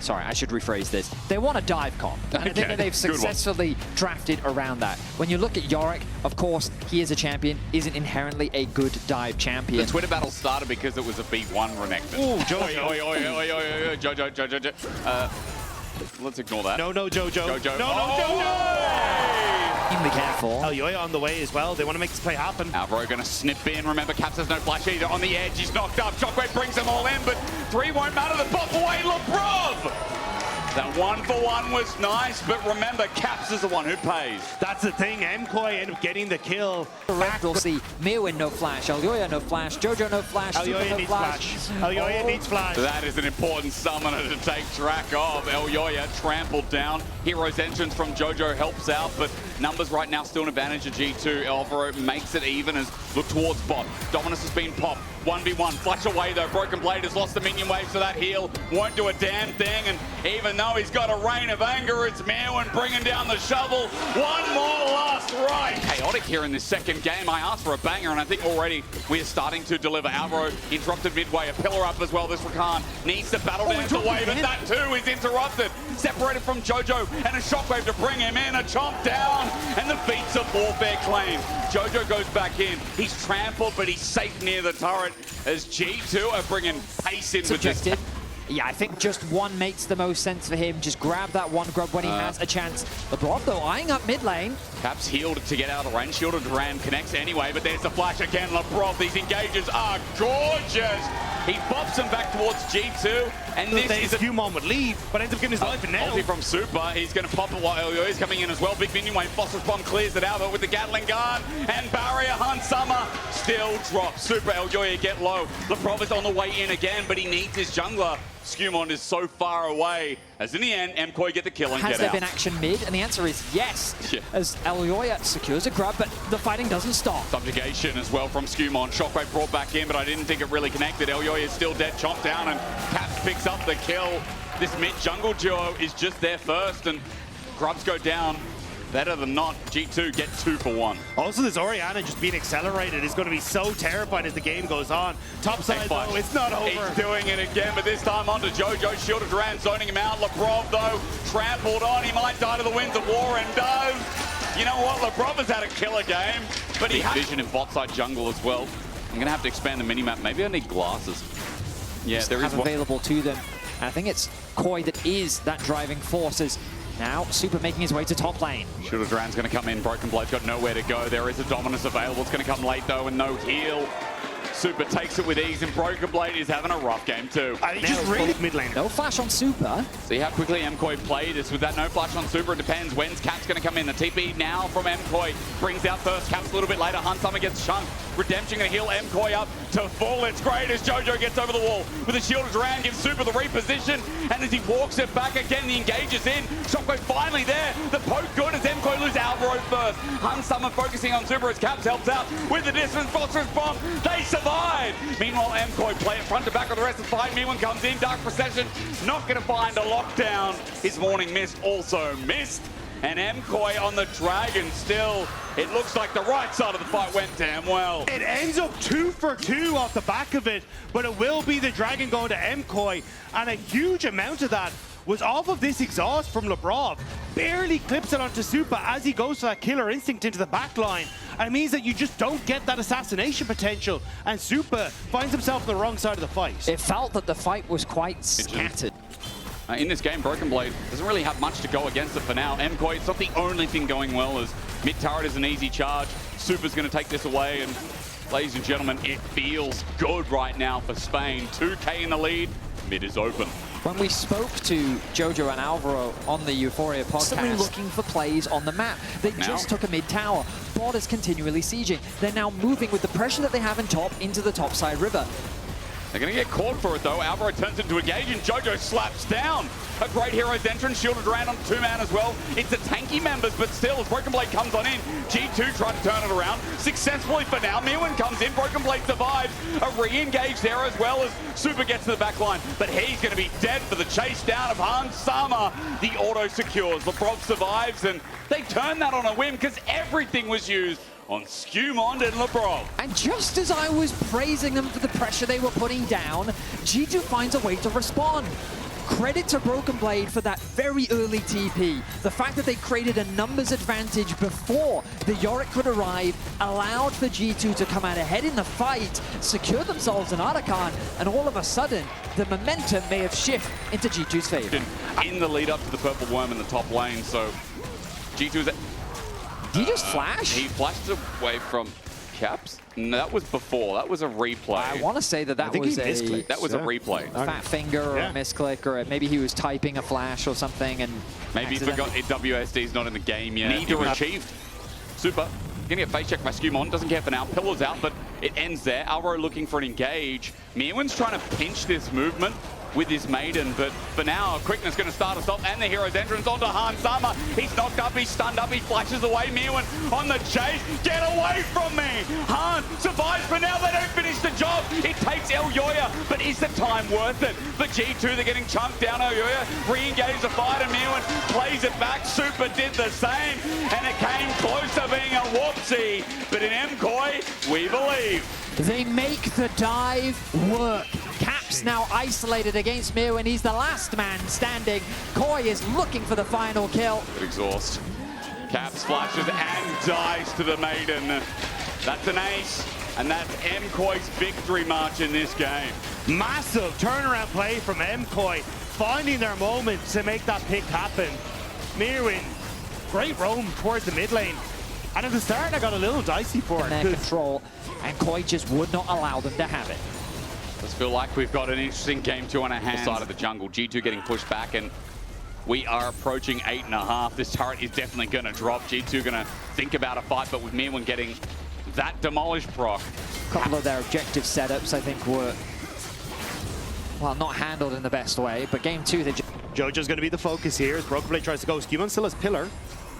Sorry, I should rephrase this. They want a dive comp, and I think that they've successfully drafted around that. When you look at Yorick, of course, he is a champion, isn't inherently a good dive champion. The Twitter battle started because it was a B1 Renekton. Ooh, Jojo. Jojo. Let's ignore that. No, Jojo. Jojo. No, Jojo! Extremely careful. Elyoya on the way as well. They want to make this play happen. Alvaro going to snip in. Remember, Caps has no flash either. On the edge, he's knocked up. Shockwave brings them all in, but 3 won't matter. The pop away, Lebrov! That 1-for-1 was nice, but remember, Caps is the one who pays. That's the thing. MKOI end up getting the kill. We'll see Meowin no flash, Elyoya no flash, Jojo no flash, Elyoya no needs flash. Elyoya needs flash. That is an important summoner to take track of. Elyoya trampled down. Hero's entrance from Jojo helps out, but numbers right now still an advantage of G2. Alvaro makes it even as look towards bot. Dominus has been popped. 1v1, flash away though. Broken Blade has lost the minion wave, so that heal won't do a damn thing. And even though he's got a reign of anger, it's Meowin bringing down the shovel. One more last right. Chaotic here in this second game. I asked for a banger, and I think already we are starting to deliver. Alvaro interrupted midway, a pillar up as well. This Rakan needs to battle down the wave, and that too is interrupted. Separated from Jojo, and a shockwave to bring him in. A chomp down, and the beats of warfare claim. Jojo goes back in. He's trampled, but he's safe near the turret as G2 are bringing pace in with this. Yeah, I think just one makes the most sense for him. Just grab that one grub when he has a chance. LeBron, though, eyeing up mid lane. Caps healed to get out of range. Shielded Duran connects anyway, but there's the flash again. LeBron, these engages are gorgeous. He bops him back towards G2, and this is a few moment lead, but ends up giving his life in now. Ulti from Super. He's going to pop it while Elyoya is coming in as well. Big minion wave. Phosphorus bomb clears it out, but with the Gatling gun and barrier, Hunt Summer still drops. Super Elyoya get low. LeBron is on the way in again, but he needs his jungler. Skewmon is so far away, as in the end, MKOI get the kill and get out. Has there been action mid? And the answer is yes, as Elyoya secures a grab, but the fighting doesn't stop. Subjugation as well from Skewmon. Shockwave brought back in, but I didn't think it really connected. Elyoya is still dead, chomped down, and Caps picks up the kill. This mid-jungle duo is just there first, and grubs go down. Better than not, G2 get 2 for 1. Also, this Orianna just being accelerated is going to be so terrifying as the game goes on. Top side, though, it's not over. He's doing it again, but this time onto Jojo. Shielded Duran, zoning him out. Lebrov, though, trampled on. He might die to the winds of war, and does. You know what? Lebrov has had a killer game, but he has vision in bot side jungle as well. I'm going to have to expand the minimap. Maybe I need glasses. Yeah, there is available to them. And I think it's Koi that is that driving force. Now, Super making his way to top lane. Shielded Duran's going to come in. Broken Blade's got nowhere to go. There is a Dominus available. It's going to come late, though, and no heal. Super takes it with ease, and Broken Blade is having a rough game, too. He just really mid lane. No flash on Super. See how quickly MKOI played this. With that no flash on Super, it depends. When's Caps going to come in? The TP now from MKOI brings out first. Caps a little bit later. Hunt Summer gets chunked. Redemption going to heal MKOI up to full. It's great as Jojo gets over the wall with a shielded Duran, gives Super the reposition, and as he walks it back again, the engage is in. Shockwave finally there. The poke good as MKOI loses Alvaro first. Hunt Summer focusing on Super as Caps helps out with the distance. Phosphorus bomb. They survive. Meanwhile, MKOI play it front to back with the rest of the fight. Meowin comes in. Dark Procession not going to find a lockdown. His Morning Mist also missed. And MKOI on the Dragon still. It looks like the right side of the fight went damn well. It ends up 2 for 2 off the back of it, but it will be the Dragon going to MKOI, and a huge amount of that was off of this exhaust from Lebrov. Barely clips it onto Super as he goes for that killer instinct into the back line. And it means that you just don't get that assassination potential, and Super finds himself on the wrong side of the fight. It felt that the fight was quite scattered. In this game, Broken Blade doesn't really have much to go against it for now. MKOI, it's not the only thing going well, as mid turret is an easy charge. Super's going to take this away, and ladies and gentlemen, it feels good right now for Spain. 2K in the lead, mid is open. When we spoke to Jojo and Alvaro on the Euphoria podcast, looking for plays on the map. They just took a mid tower. Bot is continually sieging. They're now moving with the pressure that they have in top into the top side river. They're going to get caught for it, though. Alvaro turns into a gauge, and Jojo slaps down. A great hero's entrance, shielded around on 2-man as well. It's the tanky members, but still, as Broken Blade comes on in, G2 trying to turn it around successfully for now. Meowin comes in, Broken Blade survives. A re-engage there as well as Super gets to the back line, but he's going to be dead for the chase down of Hunt Summer. The auto secures, Lebrov survives, and they turn that on a whim because everything was used on Skewmon and Lebrov. And just as I was praising them for the pressure they were putting down, G2 finds a way to respond. credit to Broken Blade for that very early TP. The fact that they created a numbers advantage before the Yorick could arrive allowed for G2 to come out ahead in the fight, secure themselves an Artican, and all of a sudden, the momentum may have shifted into G2's favor. In the lead up to the purple worm in the top lane, so G2's... Did he just flash? He flashed away from Caps? No, that was before. That was a replay. I want to say that that was a replay. Fat finger or a misclick, or maybe he was typing a flash or something and maybe he forgot WSD's not in the game yet. Neither achieved. Super. Gonna get face check, rescue Mon, doesn't care for now. Pillar's out, but it ends there. Alvaro looking for an engage. Mirwan's trying to pinch this movement with his maiden, but for now, quickness going to start us off, and the hero's entrance onto Han Sama. He's knocked up, he's stunned up, he flashes away. Mirwan on the chase. Get away from me! Han survives, but now they don't finish the job. It takes Elyoya, but is the time worth it? For G2, they're getting chunked down. Elyoya re-engages the fight, and Mirwan plays it back. Super did the same, and it came close to being a whoopsie. But in MKOI, we believe. They make the dive work. Caps now isolated against Mirwan. He's the last man standing. Koi is looking for the final kill. Exhaust. Caps flashes and dives to the maiden. That's an ace, and that's MKOI's victory march in this game. Massive turnaround play from MKOI, finding their moment to make that pick happen. Mirwan, great roam towards the mid lane. And at the start, I got a little dicey for it. Their control, and Koi just would not allow them to have it. Does feel like we've got an interesting game two on our hands. Side of the jungle, G2 getting pushed back, and we are approaching 8.5. This turret is definitely going to drop. G2 going to think about a fight, but with Mirwan getting that demolish proc. A couple of their objective setups, I think, were, well, not handled in the best way, but game two, they Jojo's going to be the focus here as Broken Blade tries to go. Scuman still has Pillar.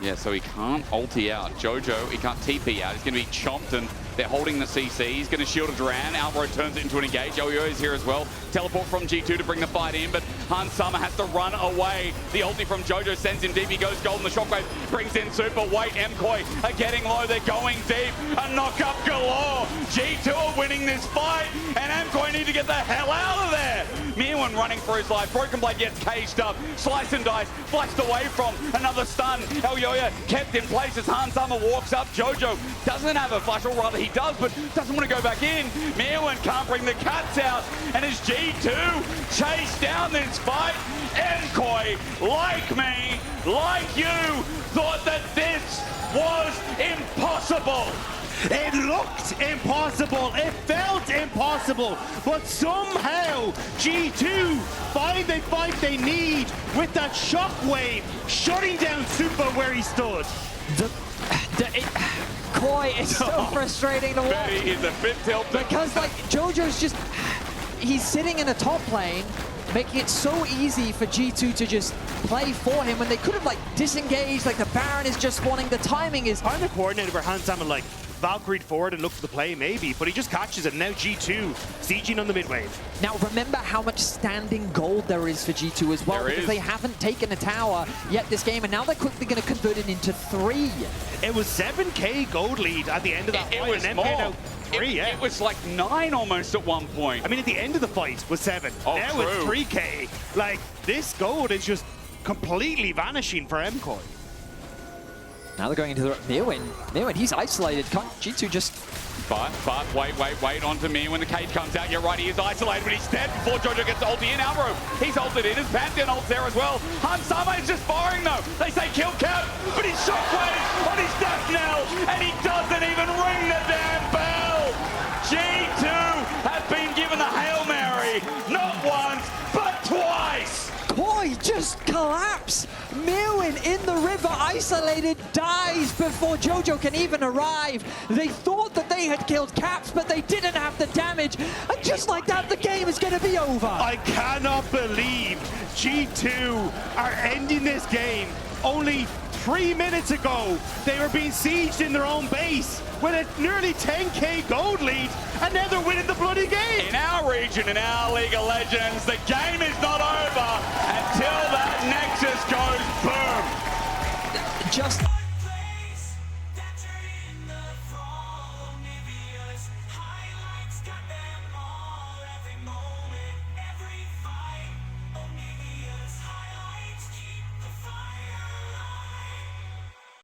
Yeah, so he can't ulti out. Jojo, he can't TP out. He's going to be chomped, and they're holding the CC. He's going to shield a Duran. Alvaro turns it into an engage. Elyoya is here as well. Teleport from G2 to bring the fight in, but Han Sama has to run away. The ulti from Jojo sends him deep. He goes golden. The shockwave brings in Super. Wait, MKOI are getting low. They're going deep. A knock-up galore. G2 are winning this fight, and MKOI need to get the hell out of there. Mirwan running for his life. Broken Blade gets caged up. Slice and dice. Flashed away from another stun. Elyoya kept in place as Han Sama walks up. Jojo doesn't have a flash, or rather he does, but doesn't want to go back in. Mirwan can't bring the cats out, and as G2 chase down this fight, MKOI, like me, like you, thought that this was impossible. It looked impossible, it felt impossible, but somehow G2 find the fight they need with that shockwave shutting down Super where he stood. Koi is so frustrating to watch. He is a bit tilted. Because, like, Jojo's just, he's sitting in a top lane, making it so easy for G2 to just play for him when they could have, like, disengaged. Like, the Baron is just wanting, the timing is kind of coordinated where Han Sama, like, Valkyried forward and looked for the play, maybe, but he just catches it. Now G2 sieging on the mid wave. Now remember how much standing gold there is for G2 as well, because they haven't taken a tower yet this game, and now they're quickly going to convert it into 3. It was 7k gold lead at the end of that fight. It was more. It was like 9 almost at one point. I mean, at the end of the fight was 7. Oh, now true. it's 3k. Like, this gold is just completely vanishing for MKOI. Now they're going into the Mirwan, he's isolated. Can't G2 just... But wait onto me when the cage comes out. You're right, he is isolated, but he's dead before Jojo gets to ulti in. Alvaro, he's ulted in. His Pantheon ult's there as well. Han Sama is just firing though. They say kill Cap, but he's shockwave on his death knell, and he doesn't even ring the damn bell. G2 have been given the Hail Mary, not once, but twice. Koi just collapse. Mirwan in the river, isolated, dies before Jojo can even arrive. They thought that they had killed Caps, but they didn't have the damage. And just like that, the game is going to be over. I cannot believe G2 are ending this game. Only 3 minutes ago, they were being sieged in their own base with a nearly 10k gold lead, and now they're winning the bloody game. In our region, in our League of Legends, the game is not over until that Nexus goes boom. Just